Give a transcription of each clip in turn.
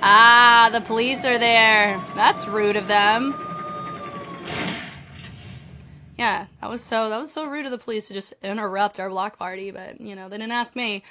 Ah, the police are there. That's rude of them. Yeah, that was so rude of the police to just interrupt our block party, but you know, they didn't ask me.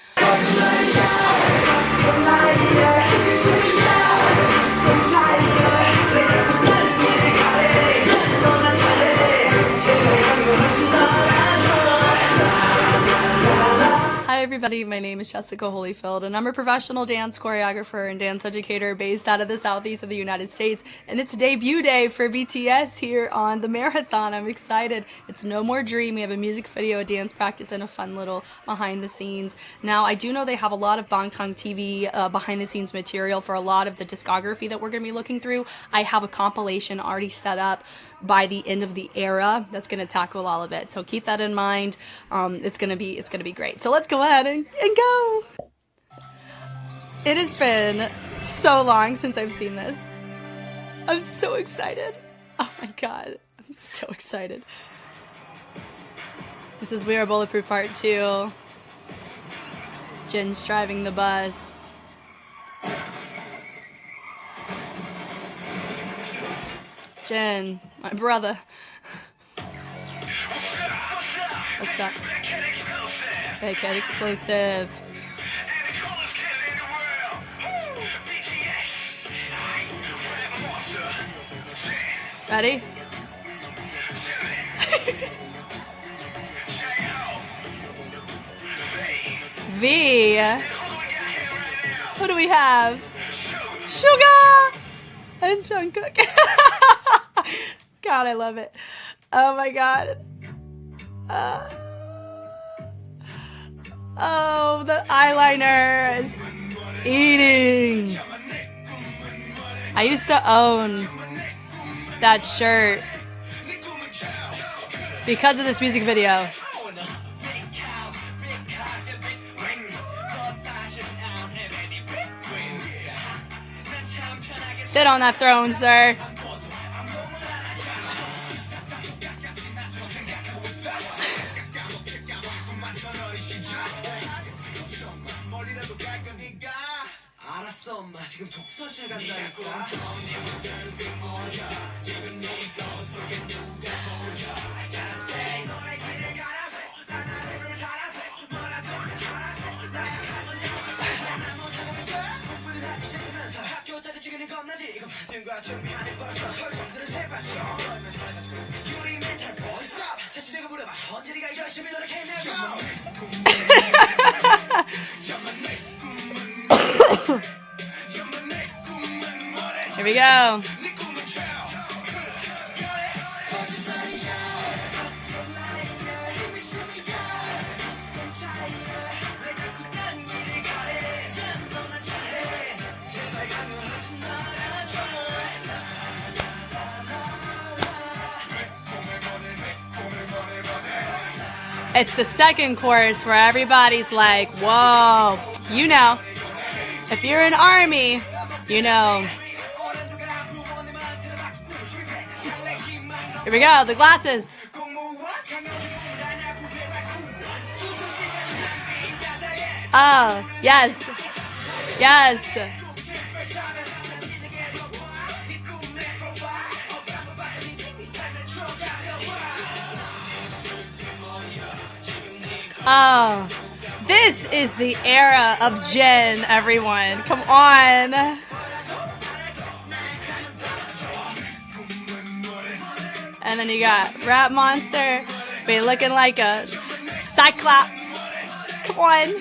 Hi everybody, my name is Jessica Holyfield and I'm a professional dance choreographer and dance educator based out of the southeast of the United States, and it's debut day for BTS here on the marathon. I'm excited. It's No More Dream. We have a music video, a dance practice, and a fun little behind the scenes. Now I do know they have a lot of Bangtan TV behind the scenes material for a lot of the discography that we're going to be looking through. I have a compilation already set up by the end of the era that's going to tackle all of it, so keep that in mind. It's gonna be great. So let's go ahead and go. It has been so long since I've seen this. I'm so excited. Oh my god, I'm so excited. This is We Are Bulletproof Part 2. Jin's driving the bus. Jin, my brother. What's up? Big-head explosive. Ready? V. Who do we have? SUGA and JUNGKOOK. God, I love it. Oh my god. Oh, the eyeliner is eating. I used to own that shirt because of this music video. Sit on that throne, sir. Here we go. It's the second chorus where everybody's like, whoa, you know, if you're an army, you know. Here we go, the glasses. Oh, yes. Yes. Oh, this is the era of Jin, everyone. Come on. And then you got Rap Monster, be looking like a cyclops. Come on.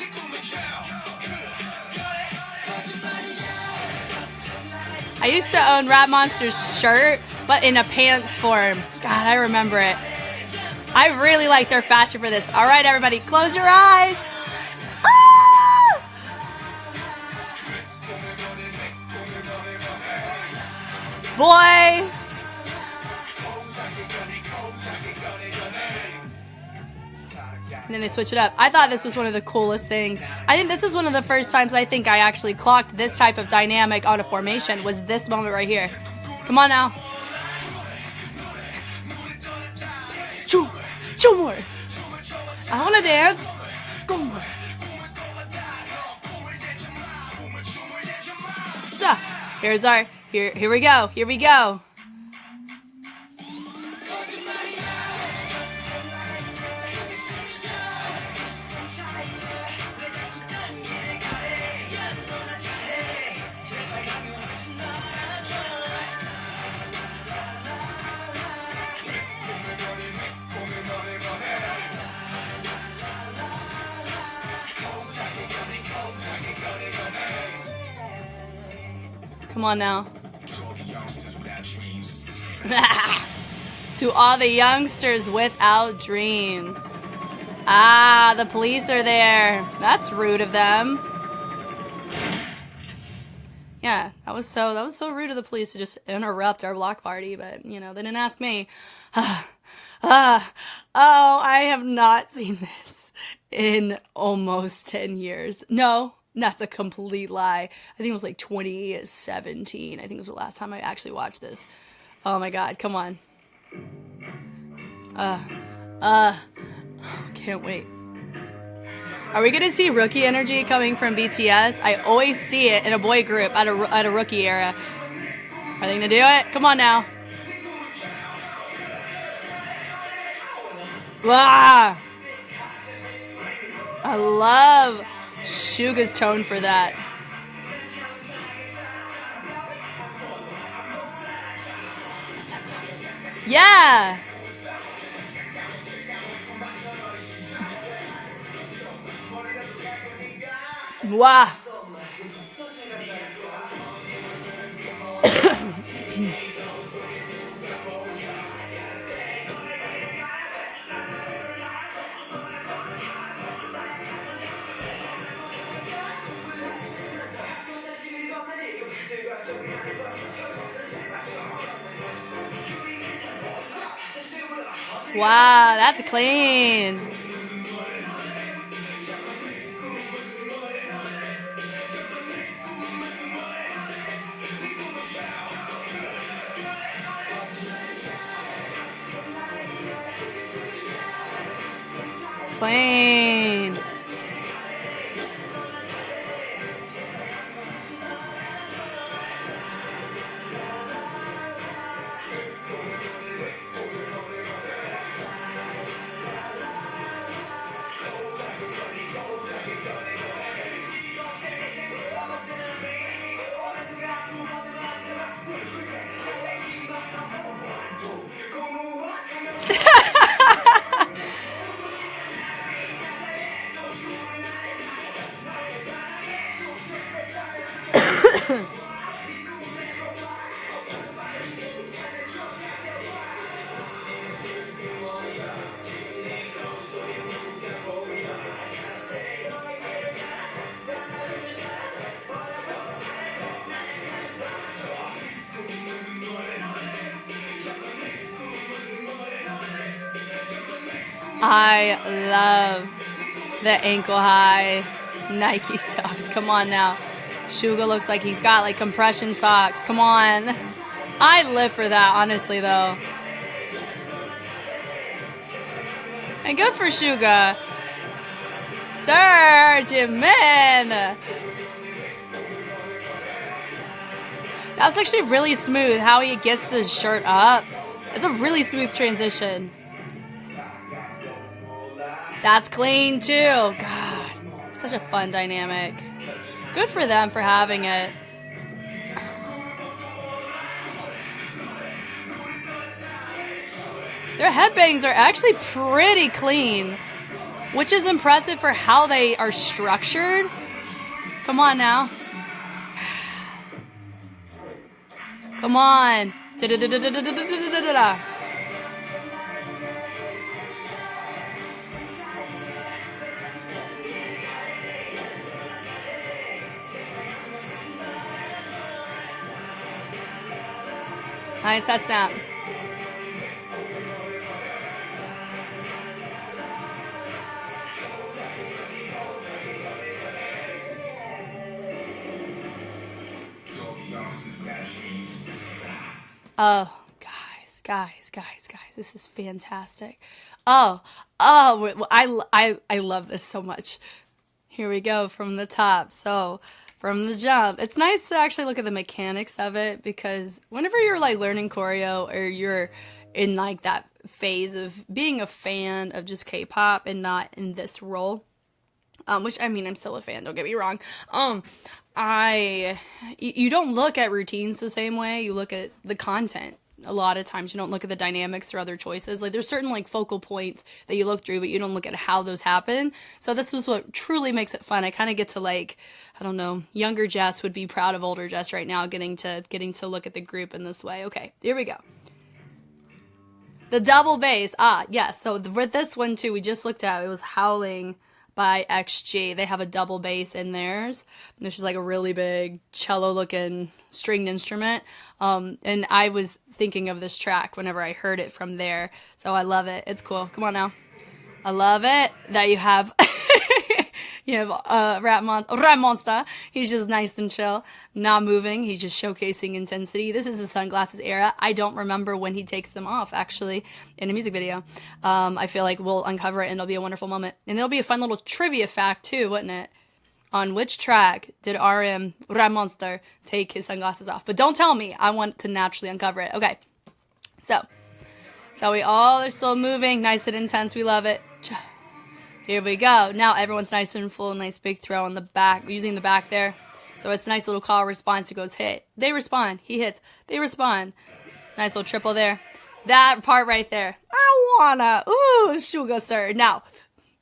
I used to own Rap Monster's shirt, but in a pants form. God, I remember it. I really like their fashion for this. All right, everybody, close your eyes. Ah! Boy. And then they switch it up. I thought this was one of the coolest things. I think this is one of the first times I think I actually clocked this type of dynamic on a formation, was this moment right here. Come on now. Two more. I want to dance. Go more. So. Here's our, here we go, here we go. Come on now. To all the youngsters without dreams. Ah, the police are there. That's rude of them. Yeah, that was so rude of the police to just interrupt our block party, but you know, they didn't ask me. Oh, I have not seen this in almost 10 years. No, that's a complete lie. I think it was like 2017. I think was the last time I actually watched this. Oh my god, come on. Can't wait. Are we gonna see rookie energy coming from BTS? I always see it in a boy group at a rookie era. Are they gonna do it? Come on now. Wow. I love SUGA's tone for that. Yeah. Wow. Wow, that's clean. Clean. I love the ankle high Nike socks. Come on now. SUGA looks like he's got like compression socks. Come on. I live for that, honestly, though. And good for SUGA. Sir JIMIN. That's actually really smooth how he gets the shirt up. It's a really smooth transition. That's clean too. God, such a fun dynamic. Good for them for having it. Their headbangs are actually pretty clean, which is impressive for how they are structured. Come on now. Come on. Da-da-da-da-da-da-da-da-da-da. Nice, that snap. Oh, guys, this is fantastic. Oh, I love this so much. Here we go from the top. So from the jump. It's nice to actually look at the mechanics of it, because whenever you're like learning choreo, or you're in like that phase of being a fan of just K-pop and not in this role, which, I mean, I'm still a fan, don't get me wrong, you don't look at routines the same way. You look at the content. A lot of times you don't look at the dynamics or other choices. Like, there's certain like focal points that you look through, but you don't look at how those happen. So this is what truly makes it fun. I kind of get to, like, I don't know, younger Jess would be proud of older Jess right now, getting to look at the group in this way. Okay, here we go. The double bass. Yes. So with this one too, we just looked at, it was Howling by XG. They have a double bass in theirs. This is like a really big cello looking stringed instrument. And I was thinking of this track whenever I heard it from there. So I love it. It's cool. Come on now. I love it that you have Rap Monster. He's just nice and chill, not moving. He's just showcasing intensity. This is the sunglasses era. I don't remember when he takes them off, actually, in a music video. I feel like we'll uncover it, and it'll be a wonderful moment. And there'll be a fun little trivia fact, too, wouldn't it? On which track did Rap Monster take his sunglasses off? But don't tell me. I want to naturally uncover it. Okay. So we all are still moving. Nice and intense. We love it. Here we go. Now everyone's nice and full. Nice big throw on the back, using the back there. So it's a nice little call response. He goes hit. They respond. He hits. They respond. Nice little triple there. That part right there. I wanna. Ooh, SUGA sir. Now,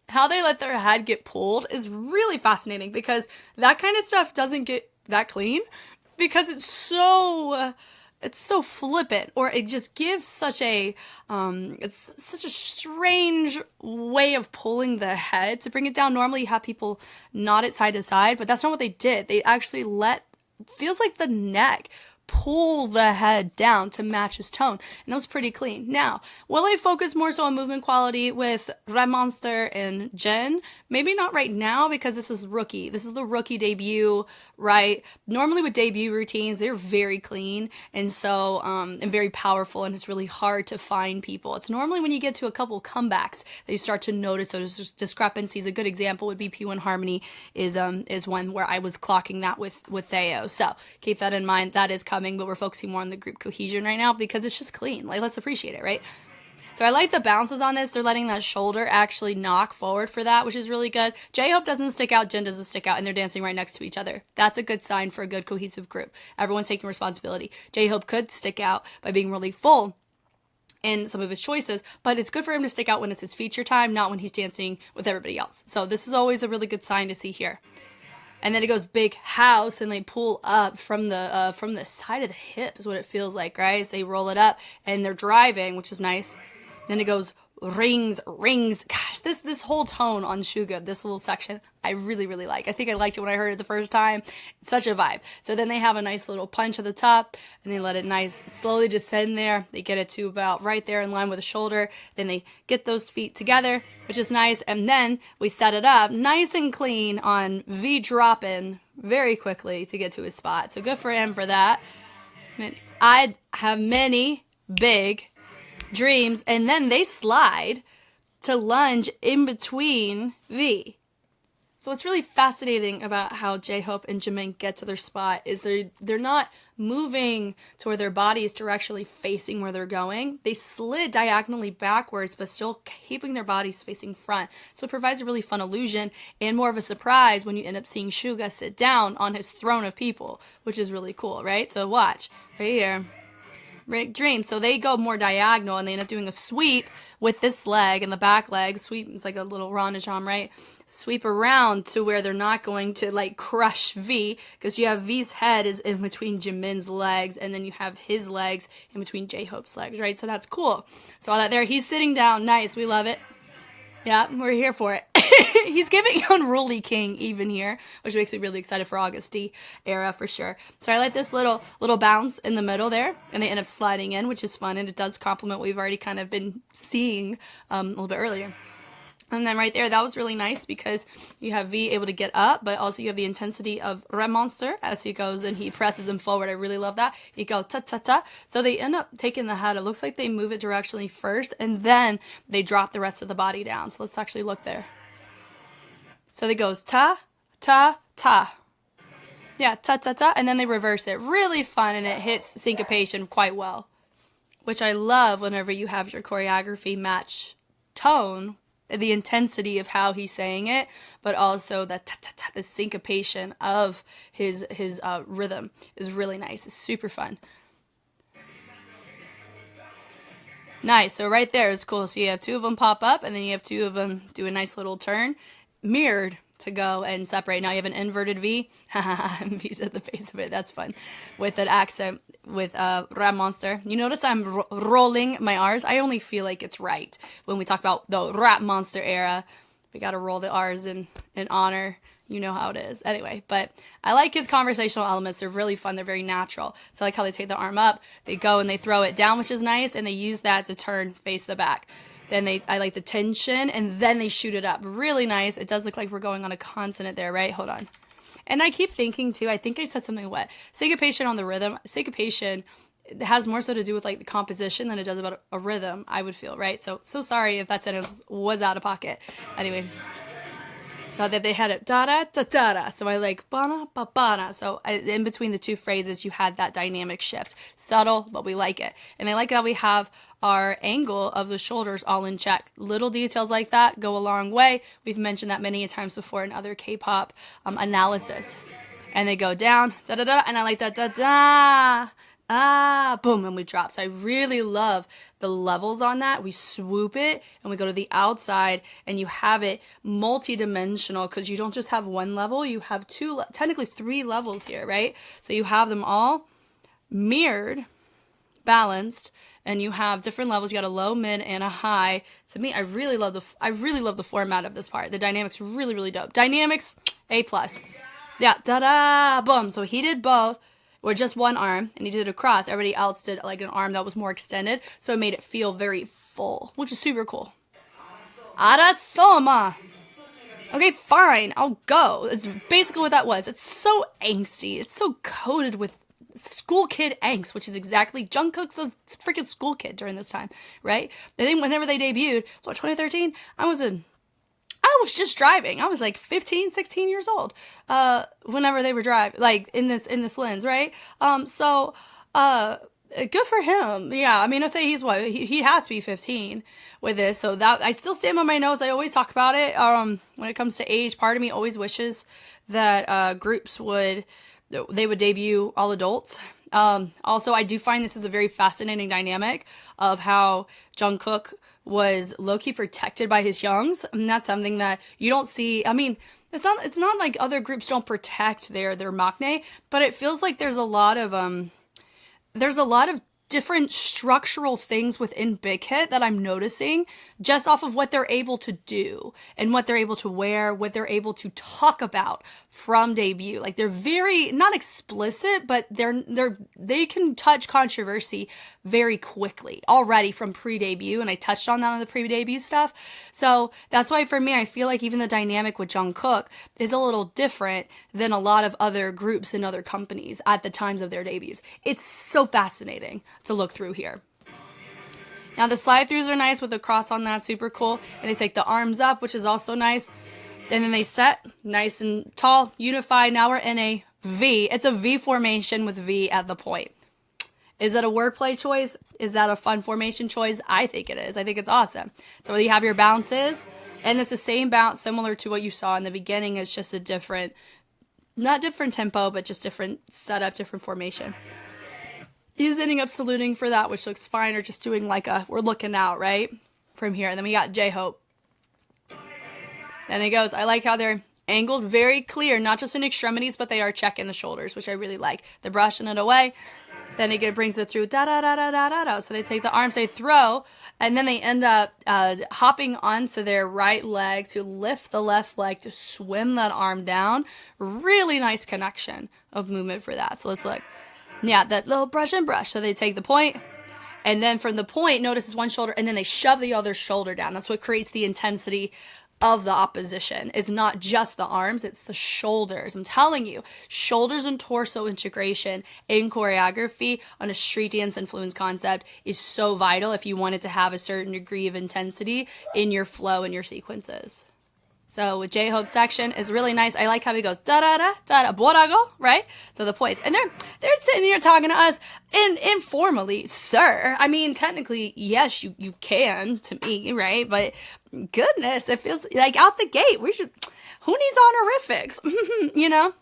how they let their head get pulled is really fascinating, because that kind of stuff doesn't get that clean, because it's so flippant, or it just gives such a it's such a strange way of pulling the head to bring it down. Normally you have people nod it side to side, but that's not what they did. They actually feels like the neck pull the head down to match his tone, and that was pretty clean. Now, will I focus more so on movement quality with Red Monster and Jen? Maybe not right now, because this is rookie. This is the rookie debut, right? Normally with debut routines, they're very clean, and so and very powerful, and it's really hard to find people. It's normally when you get to a couple comebacks that you start to notice those discrepancies. A good example would be P1 Harmony is one where I was clocking that with Theo. So keep that in mind. That is coming, but we're focusing more on the group cohesion right now, because it's just clean. Like, let's appreciate it, right? So I like the bounces on this. They're letting that shoulder actually knock forward for that, which is really good. JHOPE doesn't stick out, Jen doesn't stick out, and they're dancing right next to each other. That's a good sign for a good cohesive group. Everyone's taking responsibility. JHOPE could stick out by being really full in some of his choices, but it's good for him to stick out when it's his feature time, not when he's dancing with everybody else. So this is always a really good sign to see here. And then it goes big house, and they pull up from the side of the hip is what it feels like, right? So they roll it up, and they're driving, which is nice. Then it goes rings. Gosh, this whole tone on SUGA, this little section, I really, really like. I think I liked it when I heard it the first time. It's such a vibe. So then they have a nice little punch at the top, and they let it nice slowly descend there. They get it to about right there in line with the shoulder. Then they get those feet together, which is nice. And then we set it up nice and clean on V dropping very quickly to get to his spot. So good for him for that. I have many big dreams, and then they slide to lunge in between V. So what's really fascinating about how JHOPE and JIMIN get to their spot is they're not moving to where their body is directionally facing where they're going. They slid diagonally backwards, but still keeping their bodies facing front. So it provides a really fun illusion and more of a surprise when you end up seeing SUGA sit down on his throne of people, which is really cool, right? So watch right here. Dream. So they go more diagonal, and they end up doing a sweep with this leg and the back leg. Sweep is like a little rondejam, right? Sweep around to where they're not going to like crush V, because you have V's head is in between Jimin's legs, and then you have his legs in between JHOPE's legs, right? So that's cool. So all that there, he's sitting down. Nice. We love it. Yeah, we're here for it. He's giving Unruly King even here, which makes me really excited for August D era for sure. So I like this little bounce in the middle there, and they end up sliding in, which is fun, and it does complement what we've already kind of been seeing a little bit earlier. And then right there, that was really nice, because you have V able to get up, but also you have the intensity of Red Monster as he goes and he presses him forward. I really love that. You go ta-ta-ta. So they end up taking the head. It looks like they move it directionally first, and then they drop the rest of the body down. So let's actually look there. So it goes ta-ta-ta. Yeah, ta-ta-ta, and then they reverse it. Really fun, and it hits syncopation quite well, which I love whenever you have your choreography match tone, the intensity of how he's saying it, but also the ta-ta-ta, the syncopation of his rhythm is really nice. It's super fun. Nice. So right there is cool. So you have two of them pop up, and then you have two of them do a nice little turn, mirrored to go and separate. Now you have an inverted V. V's at the base of it. That's fun. With an accent with Rap Monster. You notice I'm rolling my R's. I only feel like it's right when we talk about the Rap Monster era. We got to roll the R's in honor. You know how it is. Anyway, but I like his conversational elements. They're really fun. They're very natural. So I like how they take the arm up, they go and they throw it down, which is nice, and they use that to turn face the back. Then I like the tension, and then they shoot it up. Really nice. It does look like we're going on a consonant there, right? Hold on. And I keep thinking, too, I think I said something wet. Syncopation on the rhythm. Syncopation has more so to do with, like, the composition than it does about a rhythm, I would feel, right? So sorry if that sentence was out of pocket. Anyway. So that they had it da-da-da-da-da. So I like ba-na-ba-ba-na. So in between the two phrases, you had that dynamic shift. Subtle, but we like it. And I like how we have our angle of the shoulders all in check. Little details like that go a long way. We've mentioned that many times before in other K-pop analysis. And they go down, da-da-da, and I like that da-da. Boom, and we drop. So I really love the levels on that. We swoop it and we go to the outside, and you have it multi-dimensional because you don't just have one level, you have technically three levels here, right? So you have them all mirrored, balanced, and you have different levels. You got a low, mid, and a high. To me, I really love the format of this part. The dynamics really, really dope. Dynamics, A+. Yeah, da-da, boom. So he did both. Or just one arm, and he did it across. Everybody else did like an arm that was more extended, so it made it feel very full, which is super cool. Arasoma. Okay, fine, I'll go. It's basically what that was. It's so angsty. It's so coated with school kid angst, which is exactly Jungkook's a freaking school kid during this time, right? I think whenever they debuted, so 2013, I was just driving. I was like 15, 16 years old, whenever they were driving, like in this lens, right? Good for him. Yeah. I mean, I say he has to be 15 with this. So that I still stand on my nose. I always talk about it. When it comes to age, part of me always wishes that, groups would debut all adults. Also, I do find this is a very fascinating dynamic of how Jungkook was low-key protected by his youngs, and that's something that you don't see. I mean, it's not like other groups don't protect their maknae, but it feels like there's a lot of different structural things within Big Hit that I'm noticing just off of what they're able to do and what they're able to wear, what they're able to talk about from debut. Like, they're very, not explicit, but they can touch controversy very quickly already from pre-debut, and I touched on that on the pre-debut stuff. So that's why for me, I feel like even the dynamic with Jungkook is a little different than a lot of other groups and other companies at the times of their debuts. It's so fascinating to look through here. Now the slide throughs are nice with the cross on that, super cool. And they take the arms up, which is also nice. And then they set nice and tall, unified. Now we're in a V. It's a V formation with V at the point. Is that a wordplay choice? Is that a fun formation choice? I think it is. I think it's awesome. So you have your bounces, and it's the same bounce similar to what you saw in the beginning. It's just a different, not different tempo, but just different setup, different formation. He's ending up saluting for that, which looks fine, or just doing like we're looking out, right? From here. And then we got JHOPE. Then it goes, I like how they're angled very clear, not just in extremities, but they are checking the shoulders, which I really like. They're brushing it away. Then it brings it through, da-da-da-da-da-da-da. So they take the arms, they throw, and then they end up hopping onto their right leg to lift the left leg to swim that arm down. Really nice connection of movement for that. So let's look. Yeah, that little brush and brush. So they take the point, and then from the point, notice it's one shoulder, and then they shove the other shoulder down. That's what creates the intensity of the opposition. It's not just the arms, it's the shoulders. I'm telling you, shoulders and torso integration in choreography on a street dance influence concept is so vital if you want it to have a certain degree of intensity in your flow and your sequences. So with J-Hope section is really nice. I like how he goes da da da da da borago, right? So the points, and they're sitting here talking to us informally, sir. I mean, technically, yes, you can to me, right? But goodness, it feels like out the gate who needs honorifics, you know?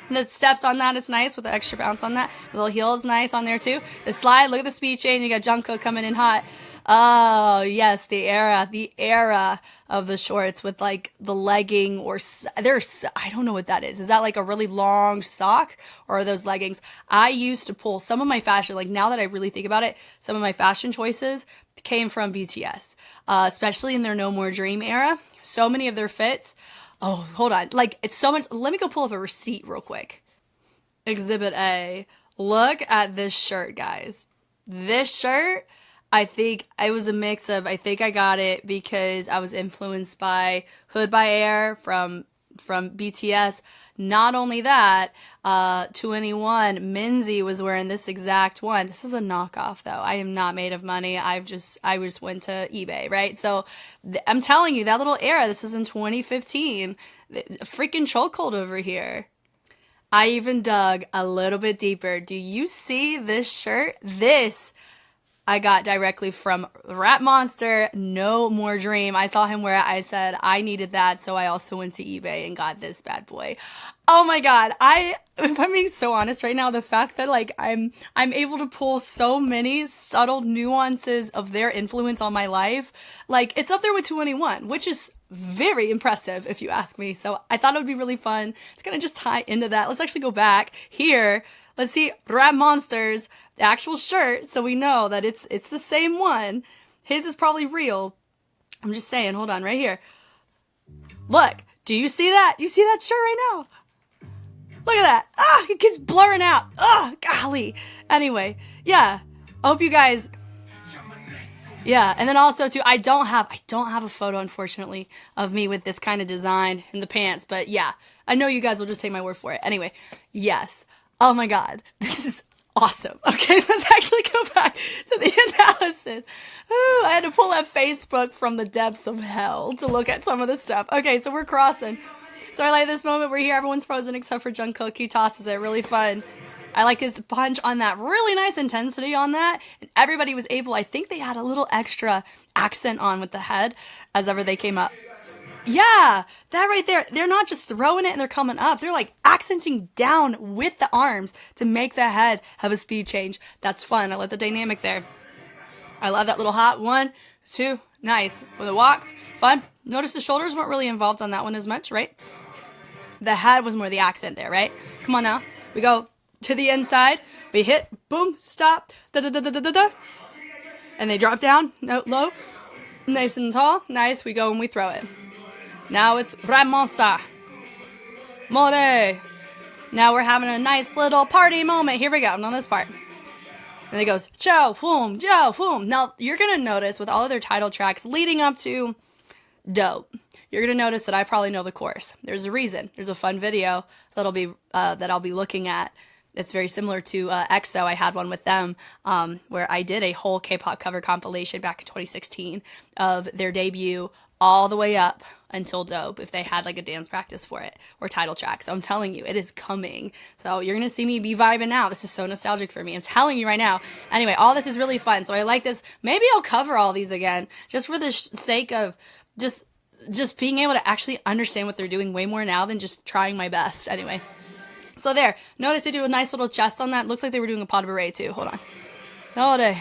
The steps on that is nice with the extra bounce on that. The little heel is nice on there too. The slide, look at the speed change. You got JUNGKOOK coming in hot. Oh, yes, the era of the shorts with like the legging I don't know what that is. Is that like a really long sock or are those leggings? I used to pull some of my fashion, like now that I really think about it, some of my fashion choices came from BTS, especially in their No More Dream era. So many of their fits. Oh, hold on. Like, it's so much. Let me go pull up a receipt real quick. Exhibit A. Look at this shirt, guys. This shirt, I think it was a mix of, I think I got it because I was influenced by Hood by Air from BTS. Not only that, 2NE1, Minzy was wearing this exact one. This is a knockoff though. I am not made of money. I just went to eBay, right? So I'm telling you, that little era, this is in 2015. Freaking chokehold over here. I even dug a little bit deeper. Do you see this shirt? This I got directly from Rap Monster, No More Dream. I saw him wear it. I said I needed that, so I also went to eBay and got this bad boy. Oh my god, if I'm being so honest right now, the fact that like I'm able to pull so many subtle nuances of their influence on my life, like it's up there with 2NE1, which is very impressive if you ask me. So I thought it would be really fun to kind of just tie into that. Let's actually go back here. Let's see Rap Monster's actual shirt, so we know that it's the same one. His is probably real. I'm just saying, hold on, right here. Look, do you see that? Do you see that shirt right now? Look at that. Ah, it keeps blurring out. Ah, golly. Anyway, yeah. I hope you guys. Yeah, and then also too, I don't have a photo, unfortunately, of me with this kind of design in the pants, but yeah, I know you guys will just take my word for it. Anyway, yes. Oh my god, this is awesome. Okay, let's actually go back to the analysis. Ooh, I had to pull up Facebook from the depths of hell to look at some of this stuff. Okay, so we're crossing. So I like this moment where here everyone's frozen except for JUNGKOOK. He tosses it. Really fun. I like his punch on that. Really nice intensity on that. And everybody was able, I think they had a little extra accent on with the head as ever they came up. Yeah, that right there. They're not just throwing it and they're coming up. They're like accenting down with the arms to make the head have a speed change. That's fun. I like the dynamic there. I love that little hop. 1, 2, nice. When it walks, fun. Notice the shoulders weren't really involved on that one as much, right? The head was more the accent there, right? Come on now. We go to the inside. We hit, boom, stop, da-da-da-da-da-da. And they drop down, note low, nice and tall. Nice, we go and we throw it. Now it's Ramonsa. More. Now we're having a nice little party moment. Here we go, on this part. And it goes, Joe, boom, Joe, boom. Now, you're going to notice with all of their title tracks leading up to Dope, you're going to notice that I probably know the chorus. There's a reason. There's a fun video that I'll be looking at. It's very similar to EXO. I had one with them where I did a whole K-pop cover compilation back in 2016 of their debut all the way up until Dope, if they had like a dance practice for it or title track. So I'm telling you, it is coming. So you're going to see me be vibing now. This is so nostalgic for me. I'm telling you right now. Anyway, all this is really fun. So I like this. Maybe I'll cover all these again just for the sake of just being able to actually understand what they're doing way more now than just trying my best. Anyway. So there. Notice they do a nice little chest on that. Looks like they were doing a pas de bourrée too. Hold on. Hold on.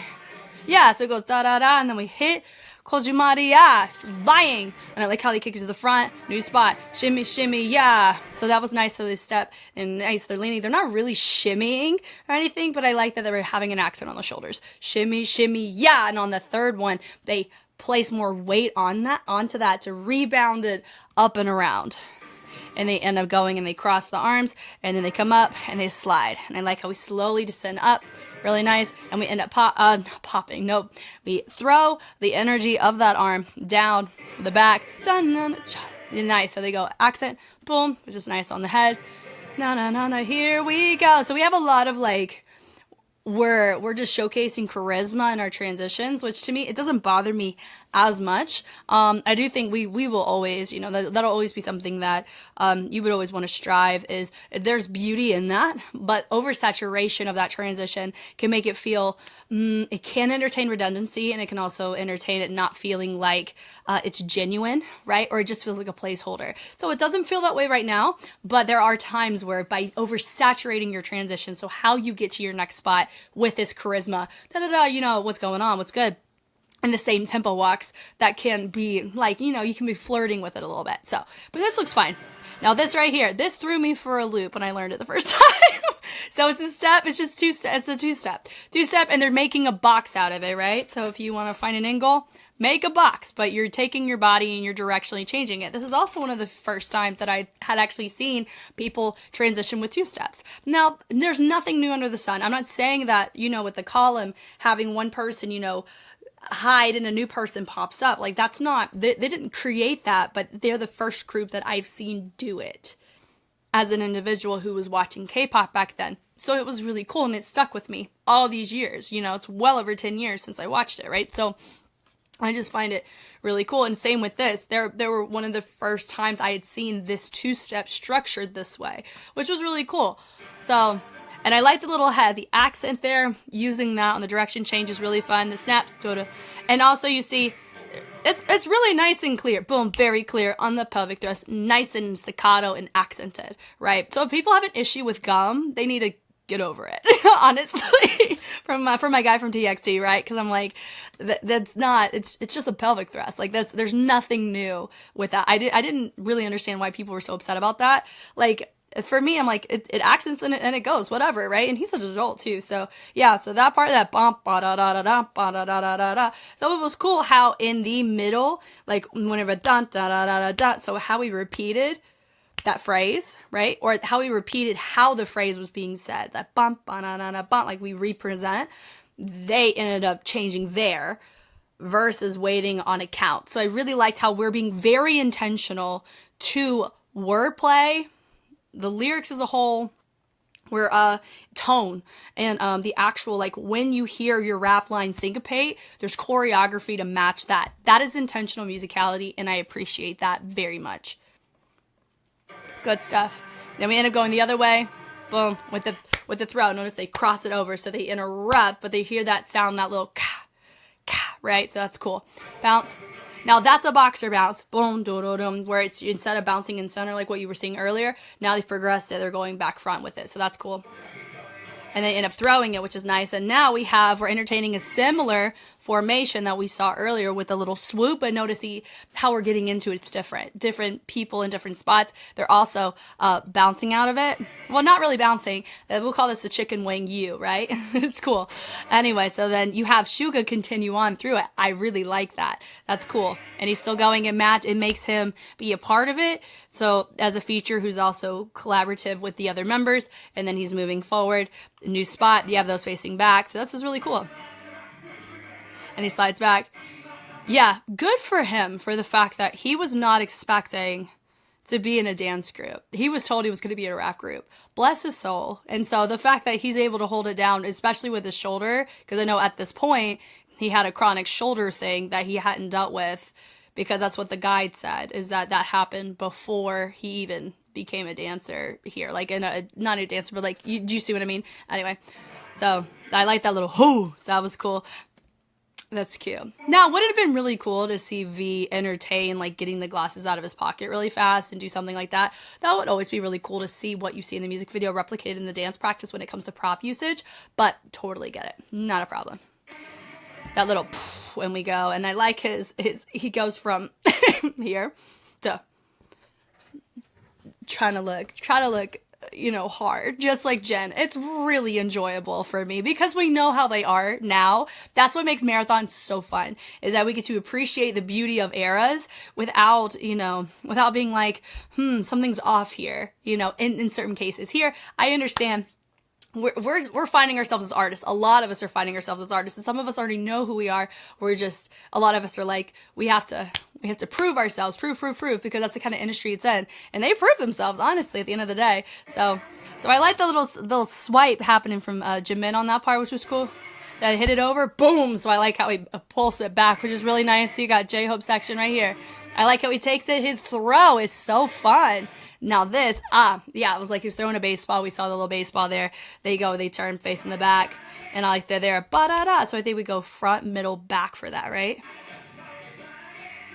Yeah, so it goes da-da-da, and then we hit Kojumaria, lying. And I like how they kick it to the front. New spot. Shimmy, shimmy, yeah. So that was nice. So they step and nice. They're leaning. They're not really shimmying or anything, but I like that they were having an accent on the shoulders. Shimmy, shimmy, yeah. And on the third one, they place more weight onto that to rebound it up and around. And they end up going and they cross the arms and then they come up and they slide. And I like how we slowly descend up. Really nice. And we end up popping. Nope. We throw the energy of that arm down the back. Nice. So they go accent. Boom. Which is nice on the head. No. Here we go. So we have a lot of like, we're just showcasing charisma in our transitions, which to me, it doesn't bother me as much. I do think we will always, that'll always be something that you would always want to strive, is there's beauty in that, but oversaturation of that transition can make it feel, it can entertain redundancy, and it can also entertain it not feeling like it's genuine, right? Or it just feels like a placeholder. So it doesn't feel that way right now, but there are times where by oversaturating your transition, so how you get to your next spot with this charisma, what's going on, what's good, and the same tempo walks, that can be like, you can be flirting with it a little bit. So, but this looks fine. Now this right here, this threw me for a loop when I learned it the first time. So it's a step, it's just it's a two-step, and they're making a box out of it, right? So if you want to find an end goal, make a box, but you're taking your body and you're directionally changing it. This is also one of the first times that I had actually seen people transition with two steps. Now, there's nothing new under the sun. I'm not saying that, with the column, having one person, hide and a new person pops up. Like, that's not, they didn't create that, but they're the first group that I've seen do it as an individual who was watching K-pop back then. So it was really cool, and it stuck with me all these years. It's well over 10 years since I watched it, right? So I just find it really cool. And same with this. There were one of the first times I had seen this two-step structured this way, which was really cool. So, and I like the little head, the accent there, using that on the direction change is really fun. The snaps, and also you see, it's really nice and clear. Boom, very clear on the pelvic thrust, nice and staccato and accented, right? So if people have an issue with gum, they need to get over it, honestly, from my guy from TXT, right? Because I'm like, that's not, it's just a pelvic thrust. Like, there's nothing new with that. I didn't really understand why people were so upset about that. Like, for me, I'm like, it accents and it goes, whatever, right? And he's such an adult too. So yeah, so that part, that bump, ba da da da da, ba da da da da da. So it was cool how in the middle, like whenever dun da da da da da, so how we repeated that phrase, right? Or how we repeated how the phrase was being said, that bump, ba da da da, bump, like we represent, they ended up changing there versus waiting on a count. So I really liked how we're being very intentional to wordplay, the lyrics as a whole, where tone and the actual, like, when you hear your rap line syncopate, there's choreography to match that. That is intentional musicality, and I appreciate that very much. Good stuff. Then we end up going the other way. Boom, with the throat. Notice they cross it over, so they interrupt, but they hear that sound, that little ka, ka, right? So that's cool. Bounce. Now that's a boxer bounce, boom, do-do-dum, where it's, instead of bouncing in center like what you were seeing earlier, now they've progressed it, they're going back front with it, so that's cool. And they end up throwing it, which is nice. And now we're entertaining a similar formation that we saw earlier with the little swoop, but notice how we're getting into it. It's different people in different spots. They're also bouncing out of it. Well, not really bouncing. We'll call this the chicken wing U, right? It's cool. Anyway, so then you have SUGA continue on through it. I really like that. That's cool. And he's still going and it makes him be a part of it. So as a feature who's also collaborative with the other members, and then he's moving forward, new spot, you have those facing back. So this is really cool. And he slides back. Yeah, good for him for the fact that he was not expecting to be in a dance group. He was told he was going to be in a rap group. Bless his soul. And so the fact that he's able to hold it down, especially with his shoulder, because I know at this point he had a chronic shoulder thing that he hadn't dealt with, because that's what the guide said, is that happened before he even became a dancer here. Like, not a dancer, but like, do you see what I mean? Anyway, so I like that little hoo, so that was cool. That's cute. Now, would it have been really cool to see V entertain, like, getting the glasses out of his pocket really fast and do something like that? That would always be really cool to see what you see in the music video replicated in the dance practice when it comes to prop usage, but totally get it. Not a problem. That little when we go, and I like he goes from here to try to look, hard, just like Jen. It's really enjoyable for me because we know how they are now. That's what makes marathons so fun, is that we get to appreciate the beauty of eras without being like, something's off here, in certain cases. Here, I understand. We're finding ourselves as artists. A lot of us are finding ourselves as artists, and some of us already know who we are. A lot of us are like, we have to prove ourselves, prove, because that's the kind of industry it's in. And they prove themselves, honestly, at the end of the day. So I like the little swipe happening from JIMIN on that part, which was cool. Then hit it over, boom. So I like how he pulls it back, which is really nice. So you got JHOPE section right here. I like how he takes it. His throw is so fun. Now this, it was like he's throwing a baseball. We saw the little baseball there. They go, they turn facing the back. And I like that there, ba-da-da. So I think we go front, middle, back for that, right?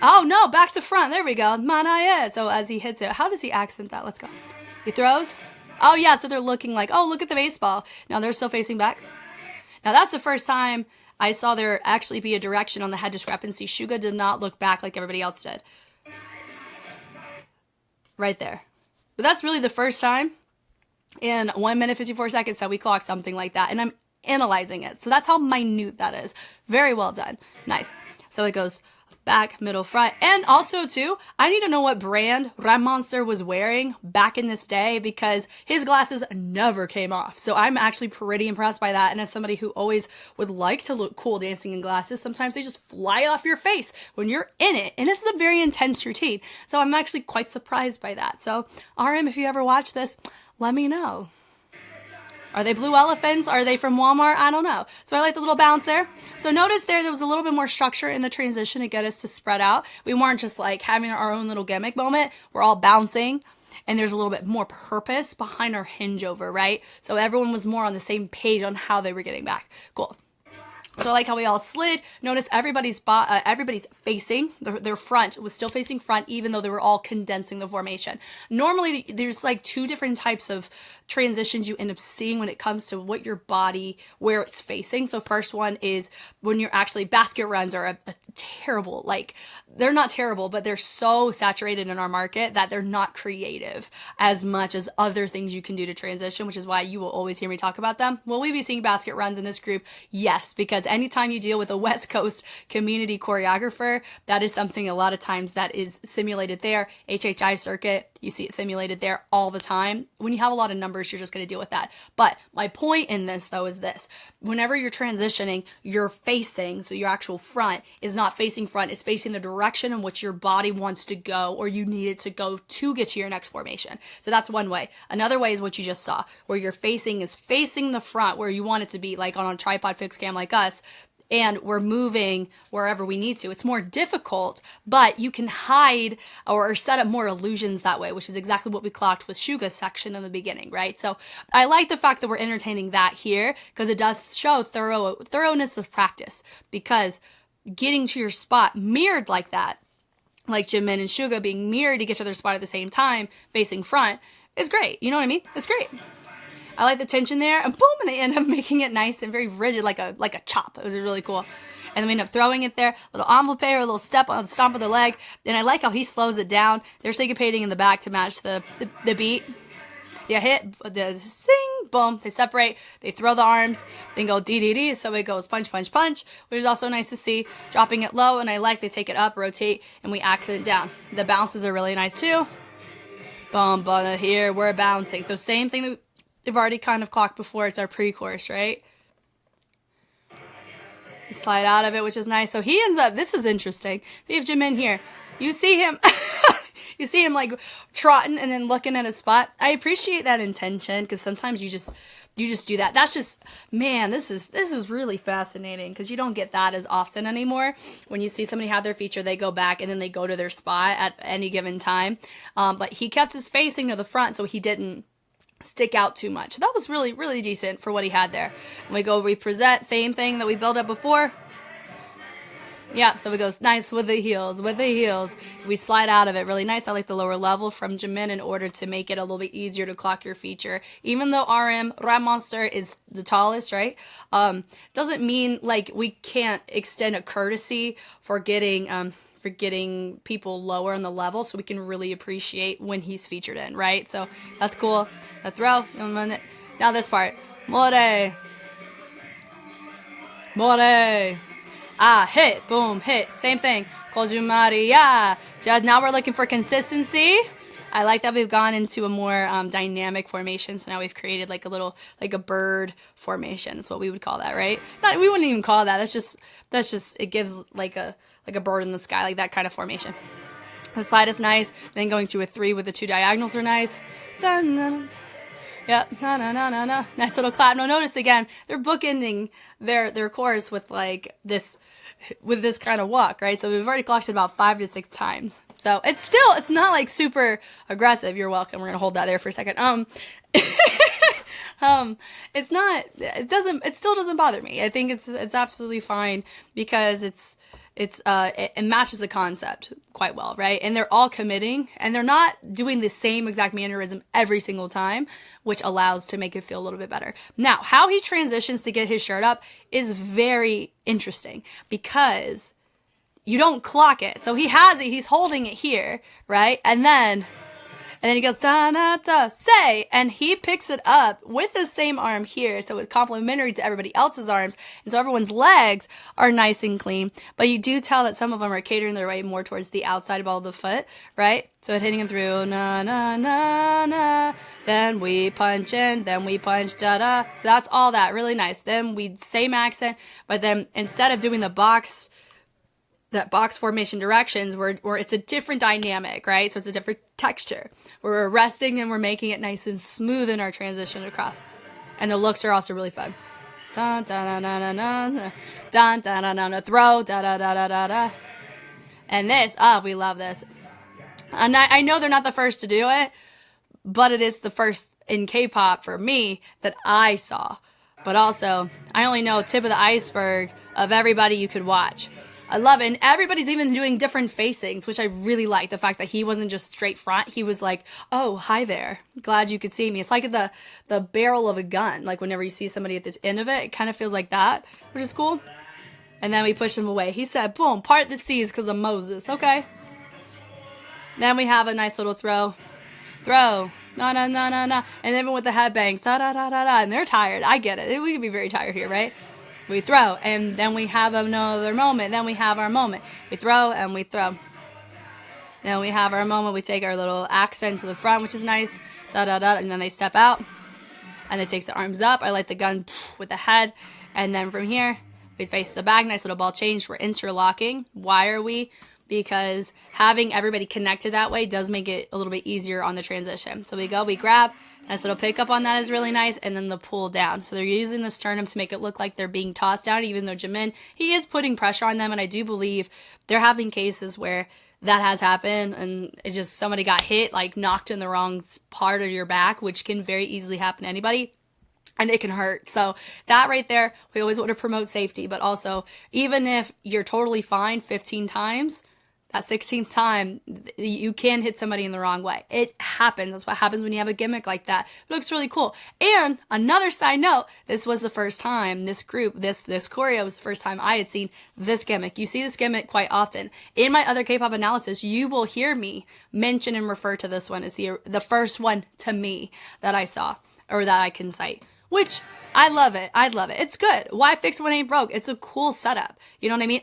Oh, no, back to front. There we go. Manaya. So as he hits it, how does he accent that? Let's go. He throws. Oh, yeah, so they're looking like, oh, look at the baseball. Now they're still facing back. Now that's the first time I saw there actually be a direction on the head discrepancy. SUGA did not look back like everybody else did. Right there. But that's really the first time in 1 minute, 54 seconds that we clocked something like that. And I'm analyzing it. So that's how minute that is. Very well done. Nice. So it goes back, middle, front. And also, too, I need to know what brand Ram Monster was wearing back in this day because his glasses never came off. So I'm actually pretty impressed by that. And as somebody who always would like to look cool dancing in glasses, sometimes they just fly off your face when you're in it. And this is a very intense routine. So I'm actually quite surprised by that. So RM, if you ever watch this, let me know. Are they blue elephants? Are they from Walmart? I don't know. So I like the little bounce there. So notice there was a little bit more structure in the transition to get us to spread out. We weren't just like having our own little gimmick moment. We're all bouncing. And there's a little bit more purpose behind our hinge over, right? So everyone was more on the same page on how they were getting back. Cool. So I like how we all slid. Notice everybody's facing, their front was still facing front, even though they were all condensing the formation. Normally, there's like two different types of transitions you end up seeing when it comes to what your body, where it's facing. So first one is when you're actually, basket runs are a terrible, like, they're not terrible, but they're so saturated in our market that they're not creative as much as other things you can do to transition, which is why you will always hear me talk about them. Will we be seeing basket runs in this group? Yes, because anytime you deal with a West Coast community choreographer, that is something a lot of times that is simulated there. HHI circuit, you see it simulated there all the time. When you have a lot of numbers, you're just going to deal with that. But my point in this, though, is this. Whenever you're transitioning, you're facing, so your actual front is not facing front, it's facing the direction in which your body wants to go or you need it to go to get to your next formation. So that's one way. Another way is what you just saw, where your facing is facing the front where you want it to be, like on a tripod fixed cam like us, and we're moving wherever we need to. It's more difficult, but you can hide or set up more illusions that way, which is exactly what we clocked with SUGA's section in the beginning, right? So I like the fact that we're entertaining that here because it does show thoroughness of practice, because getting to your spot mirrored like that, like JIMIN and SUGA being mirrored to get to their spot at the same time, facing front, is great. You know what I mean? It's great. I like the tension there, and boom, and they end up making it nice and very rigid, like a chop. It was really cool. And then we end up throwing it there, a little envelope or a little step on the stomp of the leg. And I like how he slows it down. They're syncopating in the back to match the beat. They hit, the sing, boom, they separate, they throw the arms, then go D, so it goes punch, punch, punch, which is also nice to see. Dropping it low, and I like they take it up, rotate, and we accent it down. The bounces are really nice too. Boom, boom, here, we're bouncing. So same thing that we've already kind of clocked before. It's our pre-course, right? You slide out of it, which is nice. So he ends up, this is interesting. See if JIMIN here. You see him, you see him like trotting and then looking at a spot. I appreciate that intention because sometimes you just do that. That's just, man, this is really fascinating because you don't get that as often anymore. When you see somebody have their feature, they go back and then they go to their spot at any given time. But he kept his facing to the front so he didn't stick out too much. That was really, really decent for what he had there. And we go represent, same thing that we built up before. Yeah, so it goes nice with the heels, We slide out of it really nice. I like the lower level from JIMIN in order to make it a little bit easier to clock your feature. Even though Ram Monster is the tallest, right? Doesn't mean like we can't extend a courtesy for getting people lower on the level so we can really appreciate when he's featured in, right? So that's cool. A throw. Now this part. More. Hit. Boom. Hit. Same thing. Kojumaria. Just now we're looking for consistency. I like that we've gone into a more dynamic formation. So now we've created like a bird formation is what we would call that, right? We wouldn't even call that. That's just it gives like a bird in the sky, like that kind of formation. The slide is nice. Then going to a 3 with the 2 diagonals are nice. Yep. Na na na na na. Nice little clap. No, notice again, they're bookending their chorus with like this kind of walk, right? So we've already clocked it about 5 to 6 times. So it's not like super aggressive. You're welcome. We're gonna hold that there for a second. It still doesn't bother me. I think it's absolutely fine because it matches the concept quite well, right? And they're all committing and they're not doing the same exact mannerism every single time, which allows to make it feel a little bit better. Now, how he transitions to get his shirt up is very interesting because you don't clock it. So he has it, he's holding it here, right? And then he goes, da, da, da, say, and he picks it up with the same arm here, so it's complementary to everybody else's arms, and so everyone's legs are nice and clean, but you do tell that some of them are catering their way more towards the outside ball of the foot, right? So it's hitting them through, na, na, na, na, then we punch in, then we punch, da, da, so that's all that, really nice. Then we, same accent, but then instead of doing that box formation directions where it's a different dynamic, right? So it's a different texture. We're arresting and we're making it nice and smooth in our transition across. And the looks are also really fun. Dun, dun, dun, dun, dun, dun, dun, dun, dun, dun, throw, da, da, da, da, da, da. And this, we love this. And I know they're not the first to do it, but it is the first in K-pop for me that I saw. But also, I only know tip of the iceberg of everybody you could watch. I love it. And everybody's even doing different facings, which I really like. The fact that he wasn't just straight front. He was like, oh, hi there. Glad you could see me. It's like the barrel of a gun. Like whenever you see somebody at this end of it, it kind of feels like that, which is cool. And then we push him away. He said, boom, part the seas because of Moses. Okay. Then we have a nice little throw. Na, na, na, na, na. And even with the headbangs, da, da, da, da, da. And they're tired. I get it. We could be very tired here, right? We throw, and then we have another moment. Then we have our moment. We throw, and we throw. Then we have our moment. We take our little accent to the front, which is nice. Da, da, da. And then they step out, and it takes the arms up. I like the gun with the head. And then from here, we face the back. Nice little ball change. We're interlocking. Why are we? Because having everybody connected that way does make it a little bit easier on the transition. So we go, we grab. Nice little pickup on that is really nice, and then the pull down. So they're using the sternum to make it look like they're being tossed down, even though Jimin, he is putting pressure on them, and I do believe there have been cases where that has happened, and it's just somebody got hit, like knocked in the wrong part of your back, which can very easily happen to anybody. And it can hurt. So that right there, we always want to promote safety, but also even if you're totally fine 15 times, that 16th time, you can hit somebody in the wrong way. It happens. That's what happens when you have a gimmick like that. It looks really cool. And another side note, this was the first time, this group, this choreo was the first time I had seen this gimmick. You see this gimmick quite often. In my other K-pop analysis, you will hear me mention and refer to this one as the first one to me that I saw, or that I can cite. Which, I love it. I love it. It's good. Why fix what ain't broke? It's a cool setup. You know what I mean?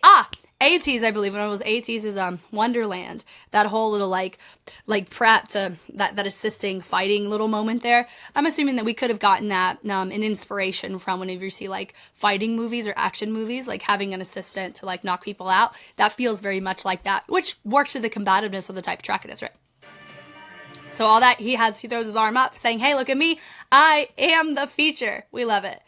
ATEEZ, I believe, when it was ATEEZ is Wonderland. That whole little like prep to that assisting fighting little moment there. I'm assuming that we could have gotten that an inspiration from whenever you see like fighting movies or action movies, like having an assistant to like knock people out. That feels very much like that, which works to the combativeness of the type of track it is, right? So all that he throws his arm up saying, hey, look at me. I am the feature. We love it.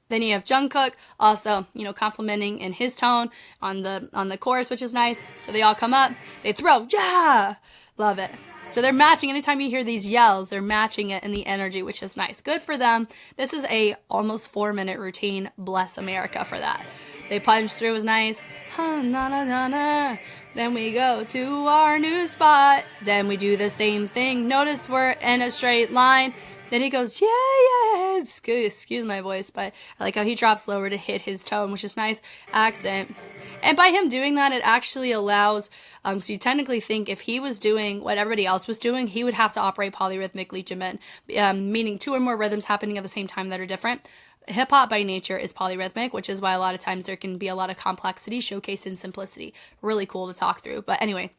Then you have Jungkook also, complimenting in his tone on the chorus, which is nice. So they all come up, they throw, yeah, love it. So they're matching. Anytime you hear these yells, they're matching it in the energy, which is nice. Good for them. This is a almost 4-minute routine. Bless America for that. They punch through is nice. Na, na, na, na. Then we go to our new spot. Then we do the same thing. Notice we're in a straight line. Then he goes, yeah. Excuse my voice, but I like how he drops lower to hit his tone, which is nice. Accent. And by him doing that, it actually allows, so you technically think if he was doing what everybody else was doing, he would have to operate polyrhythmically, Jimin, meaning 2 or more rhythms happening at the same time that are different. Hip-hop by nature is polyrhythmic, which is why a lot of times there can be a lot of complexity showcased in simplicity. Really cool to talk through. But anyway,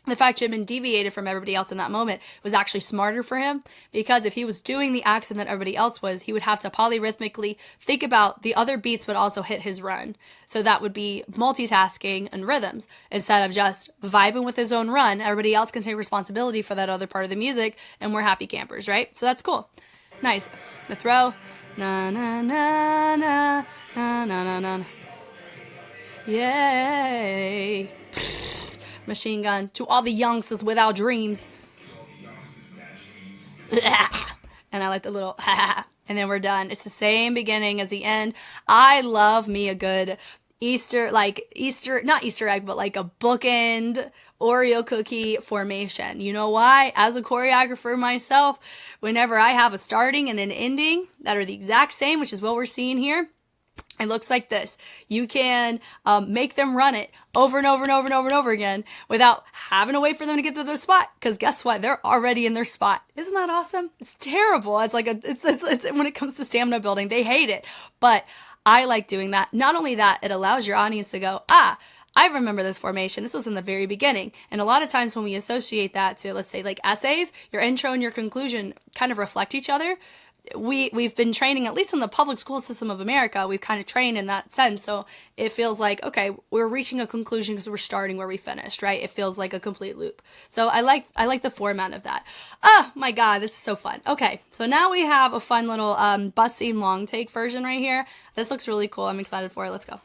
the fact Jimin deviated from everybody else in that moment was actually smarter for him, because if he was doing the accent that everybody else was, he would have to polyrhythmically think about the other beats but also hit his run. So that would be multitasking and rhythms instead of just vibing with his own run. Everybody else can take responsibility for that other part of the music, and we're happy campers, right? So that's cool. Nice. The throw. Na na na na na na na na. Yay. Machine gun to all the youngsters without dreams. And I like the little and then we're done. It's the same beginning as the end. I love me a good Easter, not Easter egg, but like a bookend Oreo cookie formation. You know why? As a choreographer myself, whenever I have a starting and an ending that are the exact same, which is what we're seeing here, it looks like this. You can make them run it over and over and over and over and over again without having to wait for them to get to their spot. Because guess what? They're already in their spot. Isn't that awesome? It's terrible. It's like it's when it comes to stamina building, they hate it. But I like doing that. Not only that, it allows your audience to go, I remember this formation. This was in the very beginning. And a lot of times when we associate that to, let's say, like essays, your intro and your conclusion kind of reflect each other. We've been training, at least in the public school system of America, we've kind of trained in that sense. So it feels like, okay, we're reaching a conclusion because we're starting where we finished, right? It feels like a complete loop. So I like the format of that. Oh my God, this is so fun. Okay, so now we have a fun little bus scene long take version right here. This looks really cool. I'm excited for it. Let's go.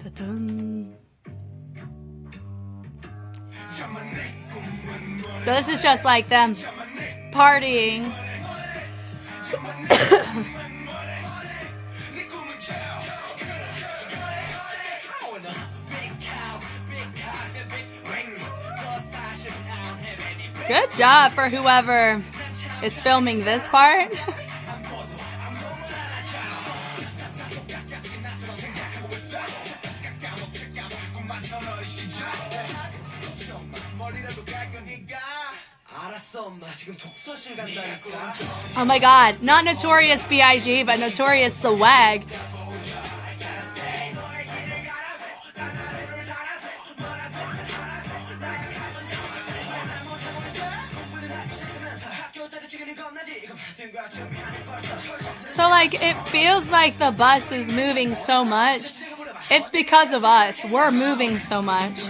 Ta-dun. So this is just like them partying. Good job for whoever is filming this part. Oh my God, not Notorious B.I.G., but Notorious Swag. So like, it feels like the bus is moving so much. It's because of us. We're moving so much.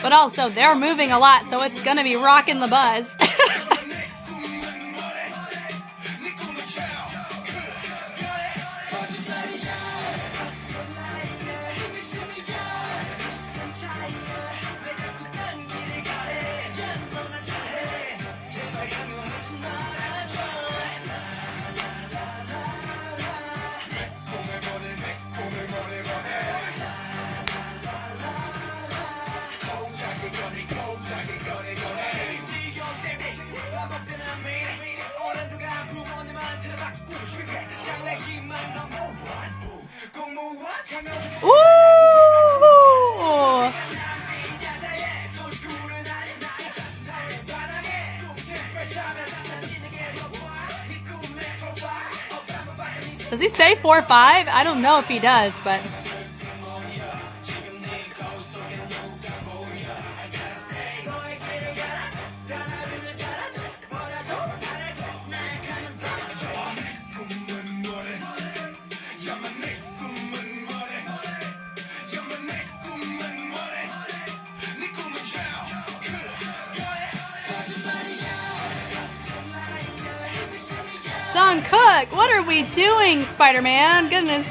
But also, they're moving a lot, so it's gonna be rocking the bus. Ooh! Does he say 4-5? I don't know if he does, but... JUNGKOOK, what are we doing, Spider-Man? Goodness.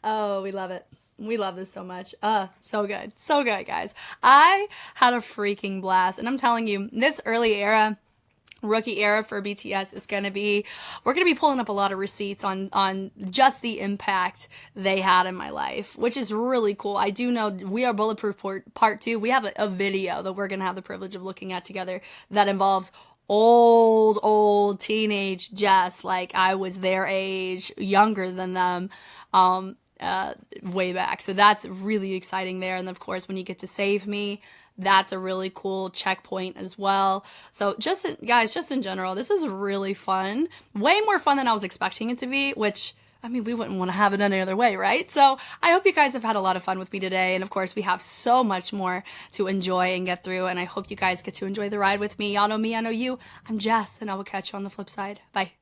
Oh, we love it. We love this so much. So good. So good, guys. I had a freaking blast. And I'm telling you, this early era, rookie era for BTS is going to be, we're going to be pulling up a lot of receipts on just the impact they had in my life, which is really cool. I do know We Are Bulletproof Part 2. We have a video that we're going to have the privilege of looking at together that involves old teenage Jess. Like, I was their age, younger than them. Way back. So that's really exciting there. And of course, when you get to Save Me, that's a really cool checkpoint as well. So guys, just in general, this is really fun. Way more fun than I was expecting it to be, which, I mean, we wouldn't want to have it any other way, right? So I hope you guys have had a lot of fun with me today. And of course, we have so much more to enjoy and get through. And I hope you guys get to enjoy the ride with me. Y'all know me, I know you. I'm Jess, and I will catch you on the flip side. Bye.